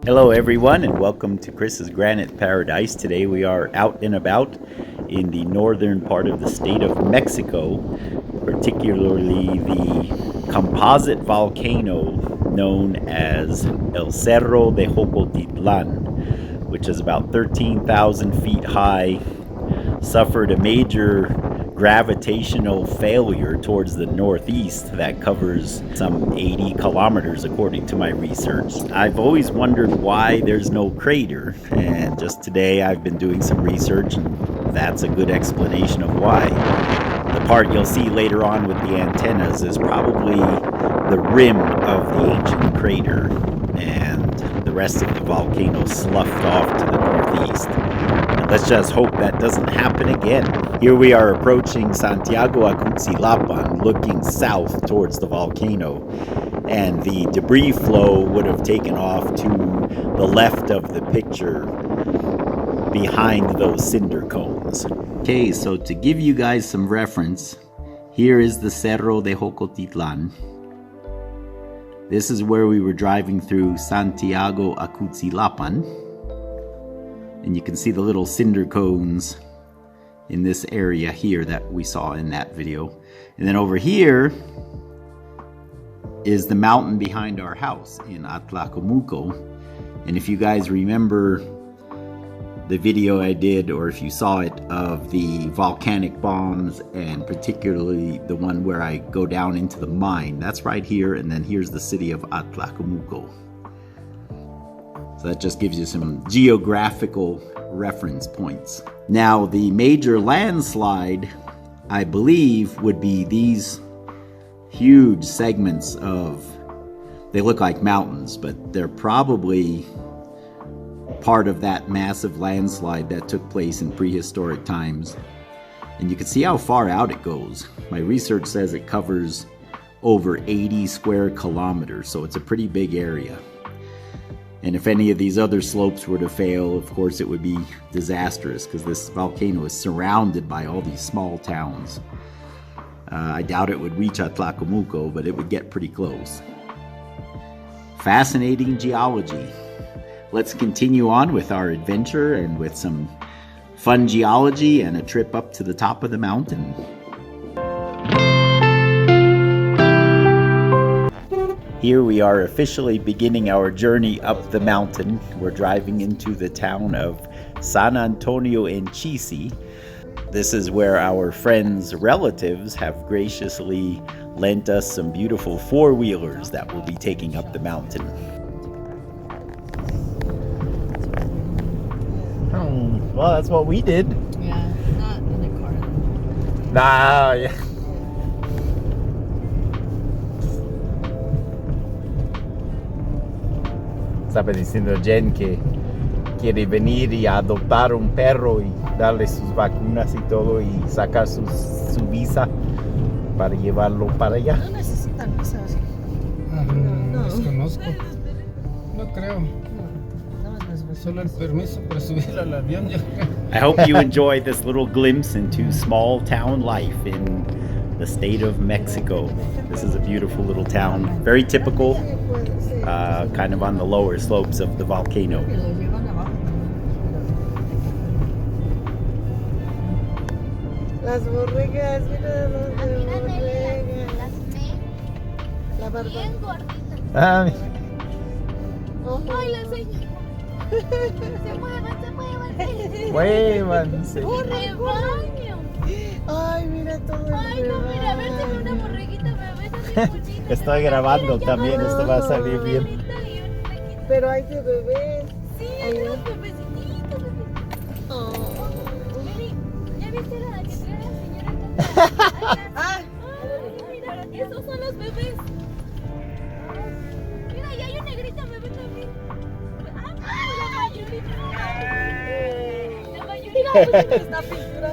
Hello everyone and welcome to Chris's Granite Paradise. Today we are out and about in the northern part of the state of Mexico, particularly the composite volcano known as El Cerro de Jocotitlán, which is about 13,000 feet high, suffered a major gravitational failure towards the northeast that covers some 80 kilometers according to my research. I've always wondered why there's no crater, and just today I've been doing some research and that's a good explanation of why. The part you'll see later on with the antennas is probably the rim of the ancient crater, and the rest of the volcano sloughed off to the northeast. Let's just hope that doesn't happen again. Here we are approaching Santiago Acutzilapa, looking south towards the volcano, and the debris flow would have taken off to the left of the picture behind those cinder cones. Okay, so to give you guys some reference, here is the Cerro de Jocotitlán. This is where we were driving through Santiago Acutzilapa. And you can see the little cinder cones in this area here that we saw in that video. And then over here is the mountain behind our house in Atlacomulco. And if you guys remember the video I did, or if you saw it, of the volcanic bombs, and particularly the one where I go down into the mine, that's right here, and then here's the city of Atlacomulco. So that just gives you some geographical reference points. Now, the major landslide, I believe, would be these huge segments of, they look like mountains, but they're probably part of that massive landslide that took place in prehistoric times. And you can see how far out it goes. My research says it covers over 80 square kilometers, so it's a pretty big area. And if any of these other slopes were to fail, of course it would be disastrous, because this volcano is surrounded by all these small towns. I doubt it would reach Atlacomulco, but it would get pretty close. Fascinating geology. Let's continue on with our adventure and with some fun geology and a trip up to the top of the mountain. Here we are officially beginning our journey up the mountain. We're driving into the town of San Antonio en Chisi. This is where our friends' relatives have graciously lent us some beautiful four-wheelers that will be taking up the mountain. Oh, well, that's what we did. Yeah, not in a car. Nah, yeah. Estaba diciendo Jen que quiere venir y adoptar un perro y darle sus vacunas y todo y sacar su visa para llevarlo para allá. No necesitan visa, ¿sí? No, desconozco. No creo. Solo el permiso para subir al avión, yo creo. I hope you enjoy this little glimpse into small town life in the state of Mexico. This is a beautiful little town, very typical, kind of on the lower slopes of the volcano. Las borregas, mira las borregas. La barba. Bien gordita. Ah, Ay, la señora. Se muevan, se muevan. muévanse. Rebaño. Ay, mira todo el Ay, no, mira, a ver si rebaño. una borreguita bebé está bien bonita. Estoy grabando también, esto va a salir bien. Pero hay de bebés. Sí, hay unos bebecitos. Oh. Miri, ¿ya viste la que trae la señora? Ah, Ay, mira, esos son los bebés. Mira, y hay un negrito bebé también. La mayorita. La mayorita. esta pintura.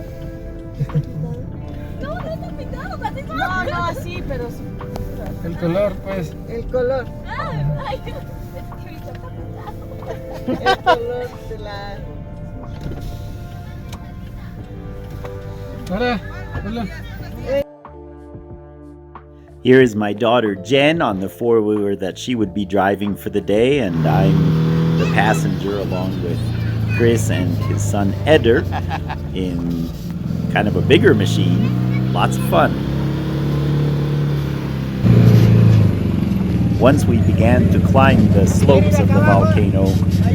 No, no está pintado, así son. No, no, así, pero sí. El color, pues. El color. Ay, El color de la. Ahora, hola. Here is my daughter Jen on the four-wheeler that she would be driving for the day, and I'm the passenger along with Chris and his son Eder in kind of a bigger machine. Lots of fun. Once we began to climb the slopes of the volcano,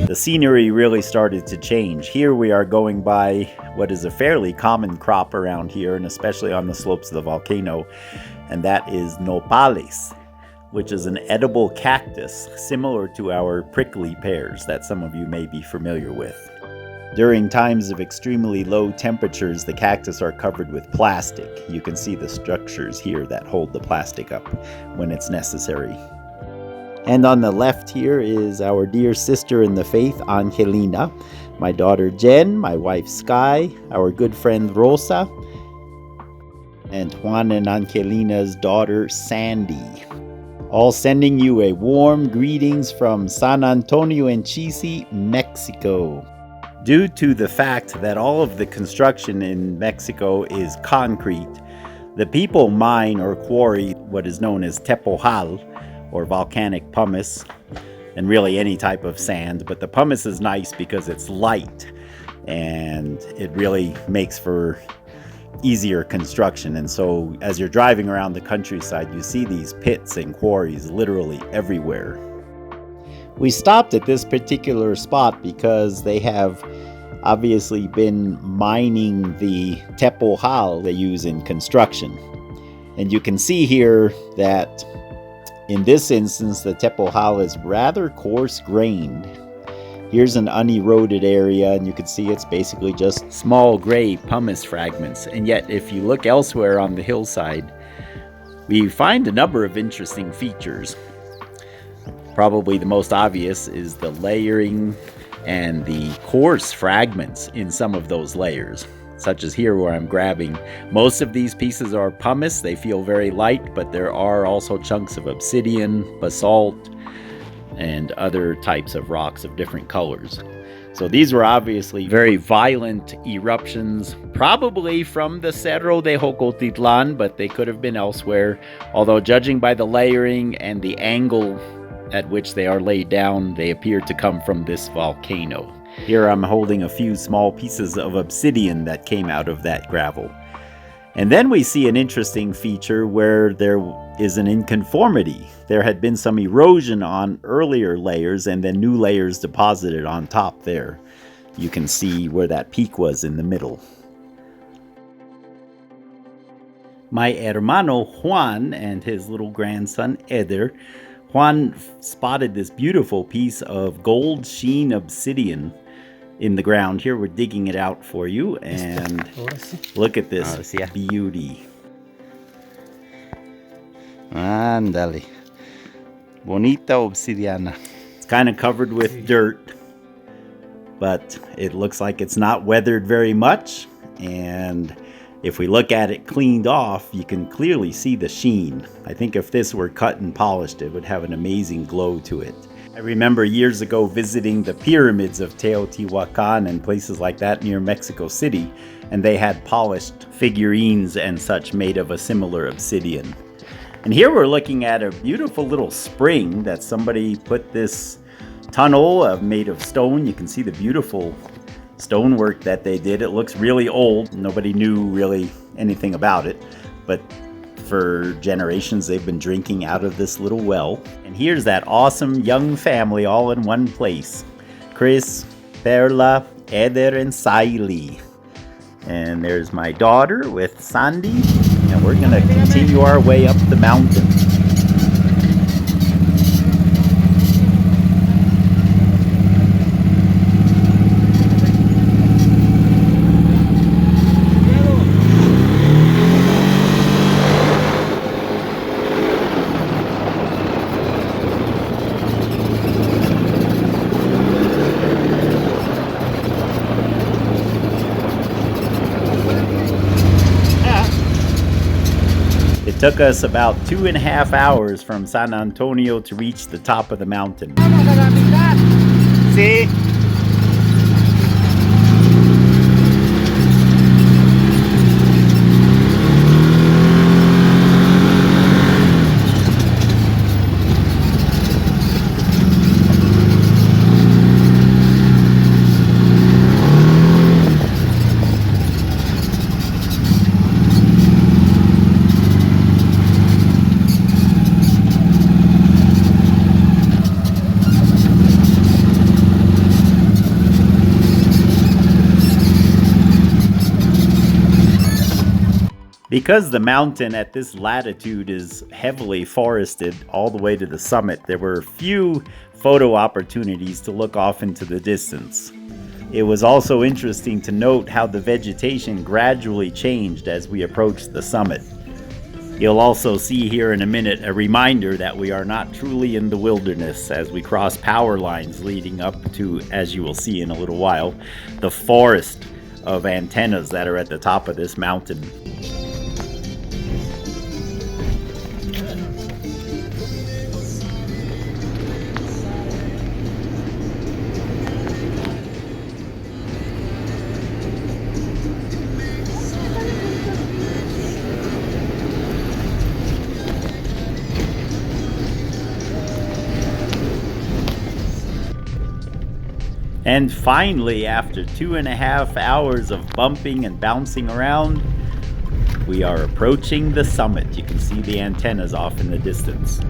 the scenery really started to change. Here we are going by what is a fairly common crop around here, and especially on the slopes of the volcano, and that is nopales, which is an edible cactus similar to our prickly pears that some of you may be familiar with. During times of extremely low temperatures, the cactus are covered with plastic. You can see the structures here that hold the plastic up when it's necessary. And on the left here is our dear sister in the faith, Angelina, my daughter Jen, my wife Sky, our good friend Rosa, and Juan and Angelina's daughter Sandy. All sending you a warm greetings from San Antonio and Chisi, Mexico. Due to the fact that all of the construction in Mexico is concrete, the people mine or quarry what is known as tepohal, or volcanic pumice, and really any type of sand, but the pumice is nice because it's light and it really makes for easier construction. And so as you're driving around the countryside, you see these pits and quarries literally everywhere. We stopped at this particular spot because they have obviously been mining the tepohal they use in construction. And you can see here that in this instance, the tepohal is rather coarse-grained. Here's an uneroded area, and you can see it's basically just small gray pumice fragments. And yet, if you look elsewhere on the hillside, we find a number of interesting features. Probably the most obvious is the layering and the coarse fragments in some of those layers, such as here where I'm grabbing. Most of these pieces are pumice. They feel very light, but there are also chunks of obsidian, basalt, and other types of rocks of different colors. So these were obviously very violent eruptions, probably from the Cerro de Jocotitlán, but they could have been elsewhere. Although judging by the layering and the angle at which they are laid down, they appear to come from this volcano. Here I'm holding a few small pieces of obsidian that came out of that gravel. And then we see an interesting feature where there is an inconformity. There had been some erosion on earlier layers and then new layers deposited on top there. You can see where that peak was in the middle. My hermano Juan and his little grandson Eder, Juan spotted this beautiful piece of gold sheen obsidian in the ground. Here we're digging it out for you, and look at this beauty. Ándale. Bonita obsidiana. It's kind of covered with dirt, but it looks like it's not weathered very much, and if we look at it cleaned off, you can clearly see the sheen. I think if this were cut and polished, it would have an amazing glow to it. I remember years ago visiting the pyramids of Teotihuacan and places like that near Mexico City, and they had polished figurines and such made of a similar obsidian. And here we're looking at a beautiful little spring that somebody put this tunnel made of stone. You can see the beautiful stonework that they did. It looks really old. Nobody knew really anything about it, but for generations they've been drinking out of this little well. And here's that awesome young family all in one place. Chris, Perla, Eder, and Saili. And there's my daughter with Sandy, and we're gonna continue our way up the mountain. It took us about 2.5 hours from San Antonio to reach the top of the mountain. See? Because the mountain at this latitude is heavily forested all the way to the summit, there were few photo opportunities to look off into the distance. It was also interesting to note how the vegetation gradually changed as we approached the summit. You'll also see here in a minute a reminder that we are not truly in the wilderness as we cross power lines leading up to, as you will see in a little while, the forest of antennas that are at the top of this mountain. And finally, after 2.5 hours of bumping and bouncing around, we are approaching the summit. You can see the antennas off in the distance.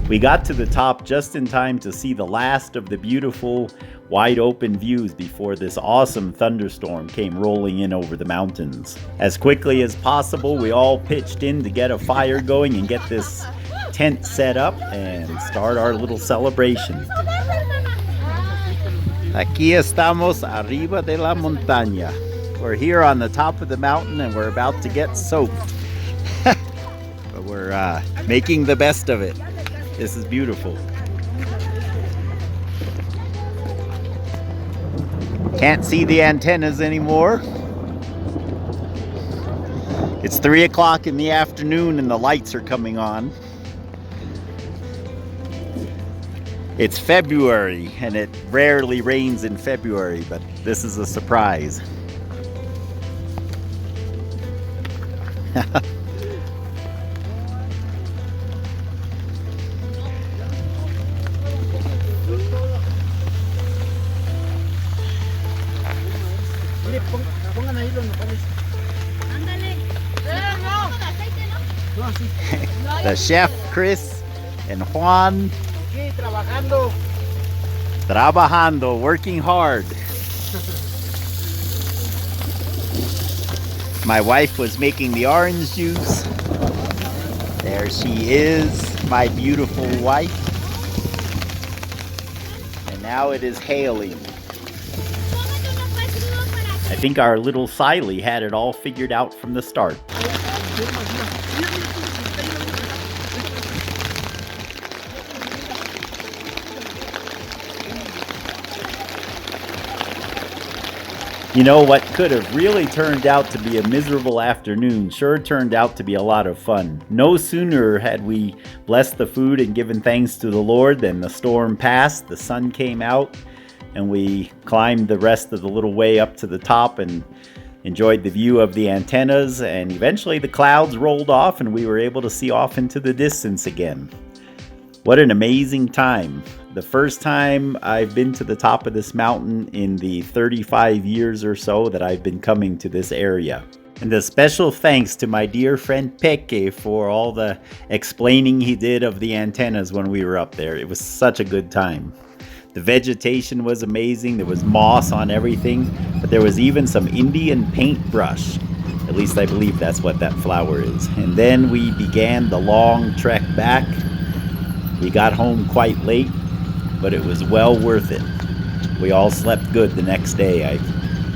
We got to the top just in time to see the last of the beautiful wide open views before this awesome thunderstorm came rolling in over the mountains. As quickly as possible, we all pitched in to get a fire going and get this tent set up and start our little celebration. Aquí estamos arriba de la montaña. We're here on the top of the mountain and we're about to get soaked. But we're making the best of it. This is beautiful. Can't see the antennas anymore. It's 3 o'clock in the afternoon and the lights are coming on. It's February, and it rarely rains in February, but this is a surprise. The chef, Chris, and Juan. Trabajando, working hard. My wife was making the orange juice. There she is, my beautiful wife. And now it is hailing. I think our little Siley had it all figured out from the start. You know, what could have really turned out to be a miserable afternoon sure turned out to be a lot of fun. No sooner had we blessed the food and given thanks to the Lord than the storm passed, the sun came out, and we climbed the rest of the little way up to the top and enjoyed the view of the antennas, and eventually the clouds rolled off and we were able to see off into the distance again. What an amazing time. The first time I've been to the top of this mountain in the 35 years or so that I've been coming to this area. And a special thanks to my dear friend Peke for all the explaining he did of the antennas when we were up there. It was such a good time. The vegetation was amazing. There was moss on everything, but there was even some Indian paintbrush. At least I believe that's what that flower is. And then we began the long trek back. We got home quite late, but it was well worth it. We all slept good the next day.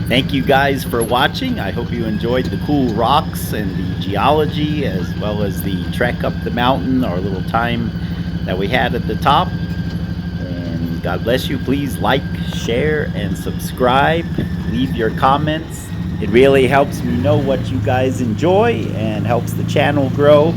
Thank you guys for watching. I hope you enjoyed the cool rocks and the geology, as well as the trek up the mountain, our little time that we had at the top. And God bless you. Please like, share, and subscribe. Leave your comments. It really helps me know what you guys enjoy and helps the channel grow.